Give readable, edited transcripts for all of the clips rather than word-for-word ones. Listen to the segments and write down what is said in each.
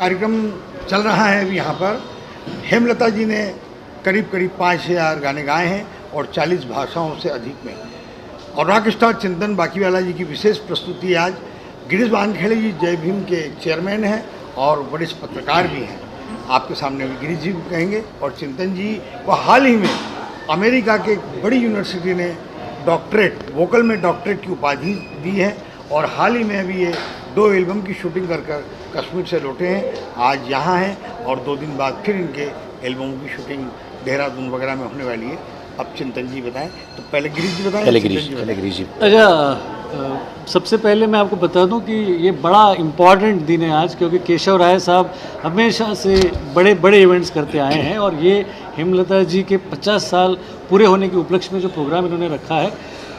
कार्यक्रम चल रहा है अभी यहाँ पर। हेमलता जी ने करीब 5000 गाने गाए हैं और 40 भाषाओं से अधिक में। और रॉक स्टार चिंतन बाकीवाला जी की विशेष प्रस्तुति आज। गिरीश वानखेड़े जी जय भीम के चेयरमैन हैं और वरिष्ठ पत्रकार भी हैं। आपके सामने भी गिरीश जी को कहेंगे। और चिंतन जी को हाल ही में अमेरिका के बड़ी यूनिवर्सिटी ने डॉक्टरेट, वोकल में डॉक्टरेट की उपाधि दी है। और हाल ही में अभी ये 2 एल्बम की शूटिंग कर कश्मीर से लौटे हैं, आज यहाँ हैं और 2 दिन बाद फिर इनके एल्बमों की शूटिंग देहरादून वगैरह में होने वाली है। अब चिंतन जी बताएं। तो पहले गिरीश जी बताएं। पहले गिरीश जी। अच्छा, सबसे पहले मैं आपको बता दूं कि ये बड़ा इम्पॉर्टेंट दिन है आज, क्योंकि केशव राय साहब हमेशा से बड़े बड़े इवेंट्स करते आए हैं और ये हेमलता जी के 50 साल पूरे होने के उपलक्ष्य में जो प्रोग्राम इन्होंने रखा है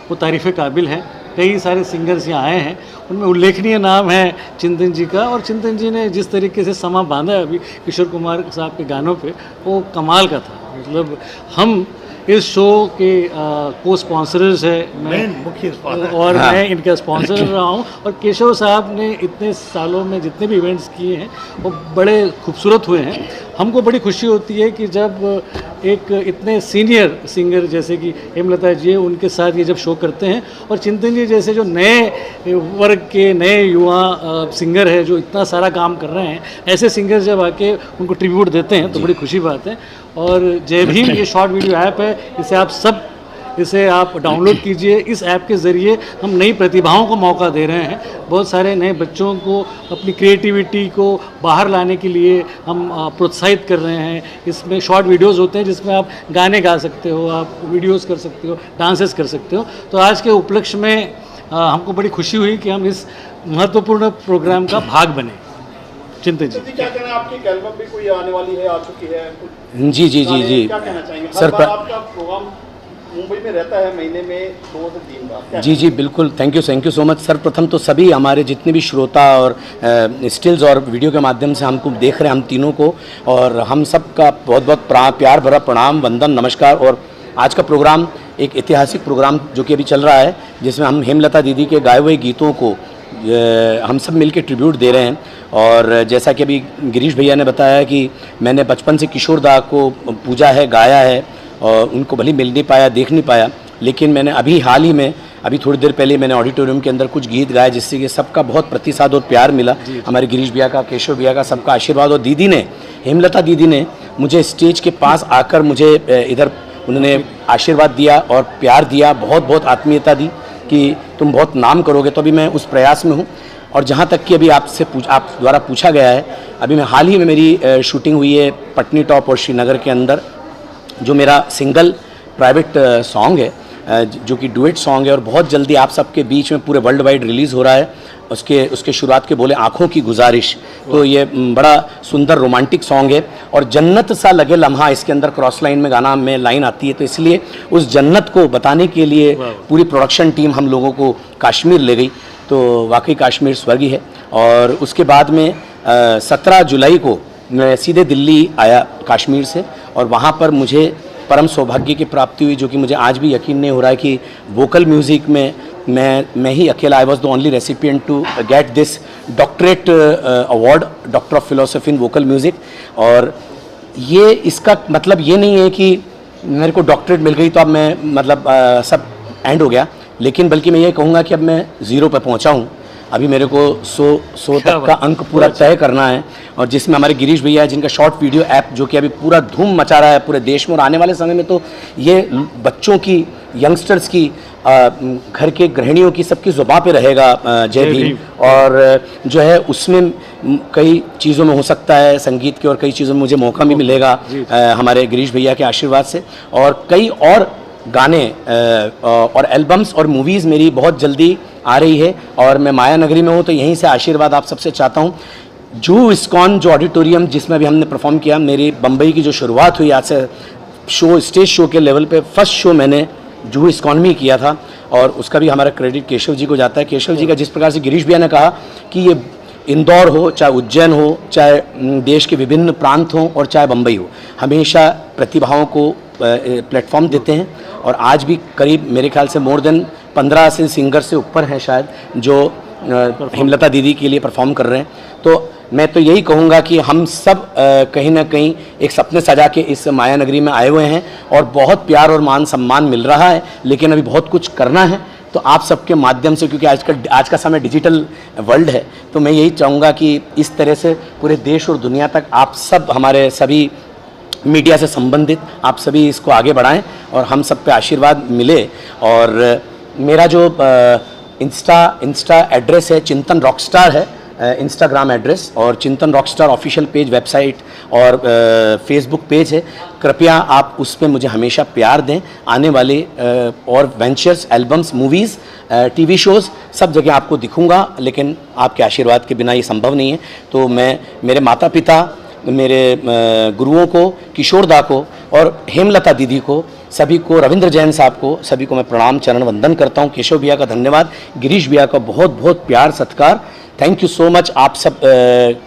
वो तारीफ़ काबिल है। कई सारे सिंगर्स यहाँ आए हैं, उनमें उल्लेखनीय नाम है चिंतन जी का। और चिंतन जी ने जिस तरीके से समा बांधा है अभी किशोर कुमार साहब के गानों पे, वो कमाल का था। मतलब हम इस शो के को स्पॉन्सर्स है, मैं मुख्य स्पॉन्सर और मैं इनका स्पॉन्सर रहा हूँ। और केशव साहब ने इतने सालों में जितने भी इवेंट्स किए हैं वो बड़े खूबसूरत हुए हैं। हमको बड़ी खुशी होती है कि जब एक इतने सीनियर सिंगर जैसे कि हेमलता जी उनके साथ ये जब शो करते हैं, और चिंतन जी जैसे जो नए वर्ग के नए युवा सिंगर है जो इतना सारा काम कर रहे हैं, ऐसे सिंगर जब आके उनको ट्रिब्यूट देते हैं तो बड़ी खुशी बात है। और जय भीम ये शॉर्ट वीडियो ऐप है, इसे आप डाउनलोड कीजिए। इस ऐप के ज़रिए हम नई प्रतिभाओं को मौका दे रहे हैं। बहुत सारे नए बच्चों को अपनी क्रिएटिविटी को बाहर लाने के लिए हम प्रोत्साहित कर रहे हैं। इसमें शॉर्ट वीडियोस होते हैं जिसमें आप गाने गा सकते हो, आप वीडियोस कर सकते हो, डांसेस कर सकते हो। तो आज के उपलक्ष्य में हमको बड़ी खुशी हुई कि हम इस महत्वपूर्ण प्रोग्राम का भाग बने। चिंतन जी क्या कहना है? आपकी एल्बम भी कोई आने वाली है, आ चुकी है? जी। क्या कहना चाहेंगे? सर, आपका प्रोग्राम मुंबई में रहता है महीने में 2 से 3 बार। जी बिल्कुल, thank you so much sir. प्रथम तो सभी हमारे जितने भी श्रोता और स्टिल्स और वीडियो के माध्यम से हमको देख रहे हैं, हम तीनों को, और हम सब का बहुत बहुत प्यार भरा प्रणाम, वंदन, नमस्कार। और आज का प्रोग्राम एक ऐतिहासिक प्रोग्राम जो कि अभी चल रहा है, जिसमें हम हेमलता दीदी के गाए हुए गीतों को हम सब मिलकर ट्रिब्यूट दे रहे हैं। और जैसा कि अभी गिरीश भैया ने बताया कि मैंने बचपन से किशोर दा को पूजा है, गाया है, और उनको भले मिल नहीं पाया, देख नहीं पाया, लेकिन मैंने अभी हाल ही में अभी थोड़ी देर पहले मैंने ऑडिटोरियम के अंदर कुछ गीत गाए, जिससे कि सबका बहुत प्रतिसाद और प्यार मिला। हमारे गिरीश भैया का, केशव भैया का, सबका आशीर्वाद। और दीदी ने, हेमलता दीदी ने मुझे स्टेज के पास आकर मुझे इधर उन्होंने आशीर्वाद दिया और प्यार दिया, बहुत बहुत आत्मीयता दी कि तुम बहुत नाम करोगे। तो अभी मैं उस प्रयास में हूँ। और जहाँ तक कि अभी आप द्वारा पूछा गया है, अभी मैं हाल ही में मेरी शूटिंग हुई है पटनी टॉप और श्रीनगर के अंदर, जो मेरा सिंगल प्राइवेट सॉन्ग है, जो कि डुएट सॉन्ग है, और बहुत जल्दी आप सबके बीच में पूरे वर्ल्ड वाइड रिलीज़ हो रहा है। उसके शुरुआत के बोले आँखों की गुजारिश। तो ये बड़ा सुंदर रोमांटिक सॉन्ग है। और जन्नत सा लगे लम्हा, इसके अंदर क्रॉस लाइन में गाना में लाइन आती है। तो इसलिए उस जन्नत को बताने के लिए पूरी प्रोडक्शन टीम हम लोगों को कश्मीर ले गई। तो वाकई कश्मीर स्वर्ग ही है। और उसके बाद में 17 जुलाई को मैं सीधे दिल्ली आया कश्मीर से, और वहाँ पर मुझे परम सौभाग्य की प्राप्ति हुई, जो कि मुझे आज भी यकीन नहीं हो रहा है कि वोकल म्यूज़िक में मैं ही अकेला, I was the only recipient to get this doctorate award, doctor of philosophy in vocal music. और ये इसका मतलब ये नहीं है कि मेरे को डॉक्टरेट मिल गई तो अब मैं मतलब सब एंड हो गया, लेकिन बल्कि मैं ये कहूँगा कि अब मैं 0 पे पहुँचा हूँ। अभी मेरे को 100 तक का अंक पूरा तय करना है। और जिसमें हमारे गिरीश भैया है, जिनका शॉर्ट वीडियो ऐप जो कि अभी पूरा धूम मचा रहा है पूरे देश में, और आने वाले समय में तो ये बच्चों की, यंगस्टर्स की, घर के गृहिणियों की, सबकी ज़ुबान पे रहेगा जय भीम। और जो है उसमें कई चीज़ों में हो सकता है संगीत के, और कई चीज़ों में मुझे मौका भी मिलेगा हमारे गिरीश भैया के आशीर्वाद से। और कई और गाने और एल्बम्स और मूवीज़ मेरी बहुत जल्दी आ रही है। और मैं माया नगरी में हूँ, तो यहीं से आशीर्वाद आप सबसे चाहता हूँ। जूहू इस्कॉन जो ऑडिटोरियम जिसमें अभी हमने परफॉर्म किया, मेरी बम्बई की जो शुरुआत हुई आज से शो, स्टेज शो के लेवल पे फर्स्ट शो मैंने जूहू इस्कॉन में किया था। और उसका भी हमारा क्रेडिट केशव जी को जाता है। केशव जी का जिस प्रकार से गिरीश भैया ने कहा कि ये इंदौर हो, चाहे उज्जैन हो, चाहे देश के विभिन्न प्रांत हों, और चाहे बम्बई हो, हमेशा प्रतिभाओं को प्लेटफॉर्म देते हैं। और आज भी करीब मेरे ख्याल से मोर देन 15 से सिंगर से ऊपर हैं शायद, जो हेमलता दीदी के लिए परफॉर्म कर रहे हैं। तो मैं तो यही कहूँगा कि हम सब कहीं ना कहीं एक सपने सजा के इस माया नगरी में आए हुए हैं और बहुत प्यार और मान सम्मान मिल रहा है, लेकिन अभी बहुत कुछ करना है। तो आप सबके माध्यम से, क्योंकि आज का समय डिजिटल वर्ल्ड है, तो मैं यही चाहूँगा कि इस तरह से पूरे देश और दुनिया तक आप सब, हमारे सभी मीडिया से संबंधित आप सभी इसको आगे बढ़ाएं और हम सब पे आशीर्वाद मिले। और मेरा जो इंस्टा एड्रेस है चिंतन रॉकस्टार है, इंस्टाग्राम एड्रेस, और चिंतन रॉकस्टार ऑफिशियल पेज, वेबसाइट और फेसबुक पेज है। कृपया आप उस पर मुझे हमेशा प्यार दें। आने वाले और ventures, albums, movies, TV shows सब जगह आपको दिखूंगा, लेकिन आपके आशीर्वाद के बिना ये संभव नहीं है। तो मैं मेरे माता पिता, मेरे गुरुओं को, किशोर दा को और हेमलता दीदी को, सभी को, रविंद्र जैन साहब को, सभी को मैं प्रणाम, चरण वंदन करता हूँ। केशव भैया का धन्यवाद, गिरीश भैया का बहुत बहुत प्यार सत्कार, थैंक यू सो मच। आप सब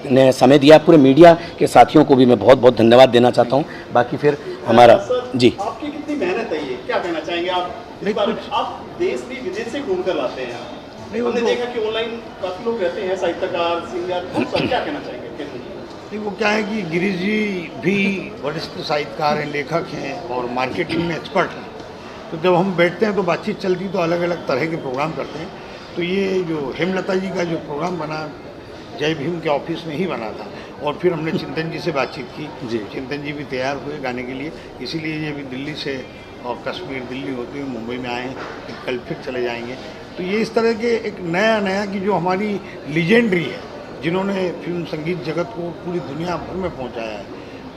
ने समय दिया, पूरे मीडिया के साथियों को भी मैं बहुत बहुत धन्यवाद देना चाहता हूँ। बाकी फिर हमारा जी, आपकी कितनी मेहनत है, ये क्या कहना चाहेंगे आप इस बारे में? आप देश भी विदेश से घूम कर लाते हैं, हमने देखा कि ऑनलाइन काफी लोग रहते हैं, साहित्यकार, सिंगर, क्या कहना चाहेंगे? नहीं, वो क्या है कि गिरीश जी भी वरिष्ठ साहित्यकार हैं, लेखक हैं और मार्केटिंग में एक्सपर्ट हैं। तो जब हम बैठते हैं तो बातचीत चलती, तो अलग अलग तरह के प्रोग्राम करते हैं। तो ये जो हेमलता जी का जो प्रोग्राम बना, जय भीम के ऑफिस में ही बना था, और फिर हमने चिंतन जी से बातचीत की। चिंतन जी भी तैयार हुए गाने के लिए, इसीलिए ये भी दिल्ली से और कश्मीर, दिल्ली होते हुए मुंबई में आए हैं, कल फिर चले जाएंगे। तो ये इस तरह के एक नया की जो हमारी लीजेंडरी है, जिन्होंने फिल्म संगीत जगत को पूरी दुनिया भर में पहुंचाया है,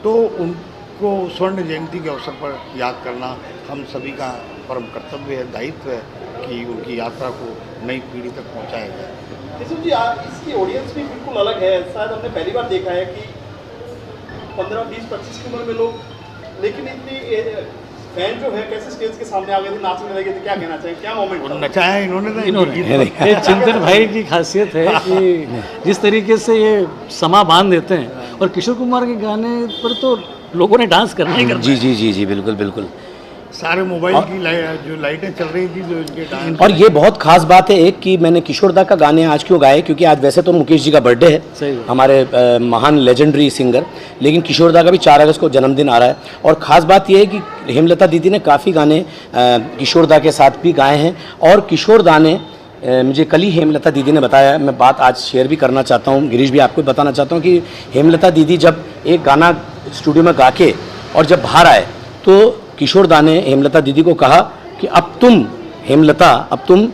तो उनको स्वर्ण जयंती के अवसर पर याद करना हम सभी का परम कर्तव्य है, दायित्व है कि उनकी यात्रा को नई पीढ़ी तक पहुंचाया जाए। किशोर जी, इसकी ऑडियंस भी बिल्कुल अलग है। शायद हमने पहली बार देखा है कि 15, 20, 25 की उम्र में लोग, लेकिन इतनी फैन जो है कैसे स्टेज के सामने आ गए थे, नाचने लगे थे, क्या कहना चाहिए, क्या मोमेंट था? नचाया इन्होंने ये चिंतन भाई की खासियत है कि जिस तरीके से ये समा बांध देते हैं, और किशोर कुमार के गाने पर तो लोगों ने डांस करना ही करना। जी जी जी जी, बिल्कुल बिल्कुल। सारे मोबाइल की जो लाइटें चल रही थी, जो इनके डांस। और ये बहुत खास बात है एक कि मैंने किशोर दा का गाने आज क्यों गाए, क्योंकि आज वैसे तो मुकेश जी का बर्थडे है, हमारे महान लेजेंडरी सिंगर, लेकिन किशोर दा का भी 4 अगस्त को जन्मदिन आ रहा है। और ख़ास बात ये है कि हेमलता दीदी ने काफ़ी गाने किशोर दा के साथ भी गाए हैं, और किशोर दा ने मुझे कल ही हेमलता दीदी ने बताया, मैं बात आज शेयर भी करना चाहता हूँ, गिरीश भी आपको बताना चाहता हूँ कि हेमलता दीदी जब एक गाना स्टूडियो में गा के और जब बाहर आए, तो किशोर दा ने हेमलता दीदी को कहा कि अब तुम हेमलता, अब तुम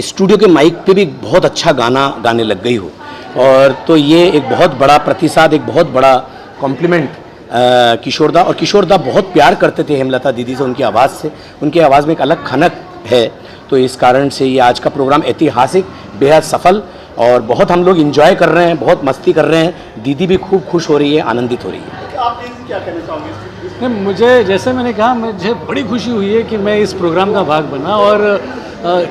स्टूडियो के माइक पे भी बहुत अच्छा गाना गाने लग गई हो। और तो ये एक बहुत बड़ा प्रतिसाद, एक बहुत बड़ा कॉम्प्लीमेंट किशोर दा। और किशोर दा बहुत प्यार करते थे हेमलता दीदी से, उनकी आवाज़ से, उनकी आवाज़ में एक अलग खनक है। तो इस कारण से ये आज का प्रोग्राम ऐतिहासिक, बेहद सफल, और बहुत हम लोग इंजॉय कर रहे हैं, बहुत मस्ती कर रहे हैं। दीदी भी खूब खुश हो रही है, आनंदित हो रही है। आप क्या कहना चाहोगे? मुझे, जैसे मैंने कहा, मुझे बड़ी खुशी हुई है कि मैं इस प्रोग्राम का भाग बना। और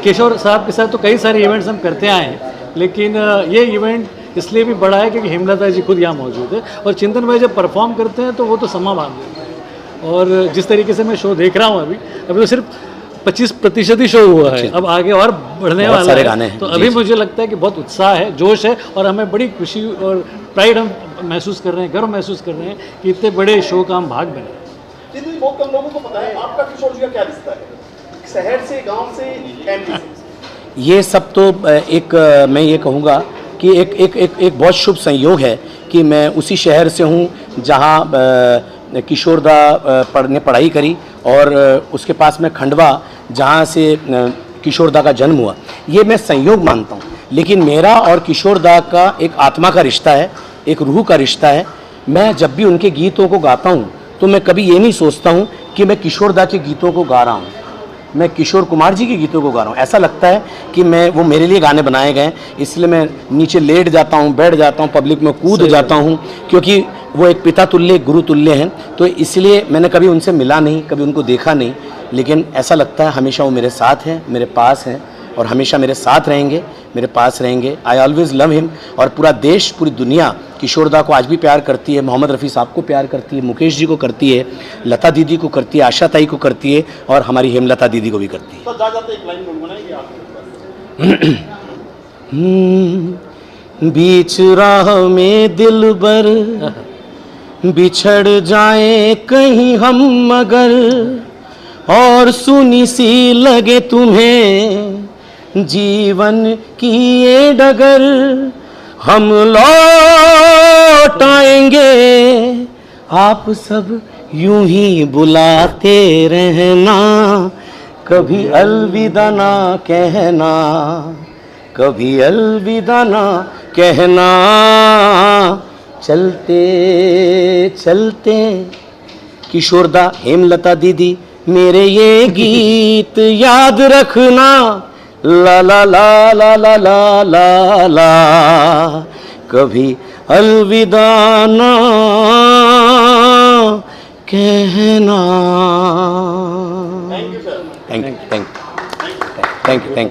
किशोर साहब के साथ तो कई सारे इवेंट्स हम करते आए हैं, लेकिन ये इवेंट इसलिए भी बड़ा है क्योंकि हेमलता जी खुद यहाँ मौजूद है, और चिंतन भाई जब परफॉर्म करते हैं तो वो तो समा बांध देते हैं। और जिस तरीके से मैं शो देख रहा हूँ, अभी तो सिर्फ 25% ही शो हुआ है, अब आगे और बढ़ने वाला है। तो अभी मुझे लगता है कि बहुत उत्साह है, जोश है, और हमें बड़ी खुशी और प्राइड हम महसूस कर रहे हैं, गर्व महसूस कर रहे हैं कि इतने बड़े शो का हम भाग बने। बहुत कम लोगों को पता है आपका किशोर जी का क्या रिश्ता है, शहर से, गांव से, फैमिली से? ये सब तो एक मैं ये कहूँगा कि एक बहुत शुभ संयोग है कि मैं उसी शहर से हूँ जहाँ किशोर दा ने पढ़ाई करी, और उसके पास में खंडवा जहाँ से किशोर दा का जन्म हुआ। ये मैं संयोग मानता हूँ, लेकिन मेरा और किशोर दा का एक आत्मा का रिश्ता है, एक रूह का रिश्ता है। मैं जब भी उनके गीतों को गाता हूँ तो मैं कभी ये नहीं सोचता हूँ कि मैं किशोर दा के गीतों को गा रहा हूँ, मैं किशोर कुमार जी के गीतों को गा रहा हूँ। ऐसा लगता है कि वो मेरे लिए गाने बनाए गए, इसलिए मैं नीचे लेट जाता हूँ, बैठ जाता हूँ, पब्लिक में कूद जाता हूँ, क्योंकि वो एक पिता तुल्य, एक गुरु तुल्य हैं। तो इसलिए मैंने कभी उनसे मिला नहीं, कभी उनको देखा नहीं, लेकिन ऐसा लगता है हमेशा वो मेरे साथ हैं, मेरे पास हैं, और हमेशा मेरे साथ रहेंगे, मेरे पास रहेंगे। I always love him. और पूरा देश, पूरी दुनिया किशोर दा को आज भी प्यार करती है, मोहम्मद रफ़ी साहब को प्यार करती है, मुकेश जी को करती है, लता दीदी को करती है, आशा ताई को करती है, और हमारी हेमलता दीदी को भी करती है। तो जाते एक लाइन गुनगुनाएंगे आप? बीच राह में दिलबर बिछड़ जाए कहीं हम मगर, और सुनी सी लगे तुम्हें जीवन की ये डगर, हम लौट आएंगे आप सब यूं ही बुलाते रहना, कभी अलविदा ना कहना, कभी अलविदा ना कहना। चलते चलते किशोरदा, हेमलता दीदी, मेरे ये गीत याद रखना, ला ला ला ला ला ला ला ला, कभी अलविदा ना कहना। Thank you sir. Thank you, thank you, thank you, thank you.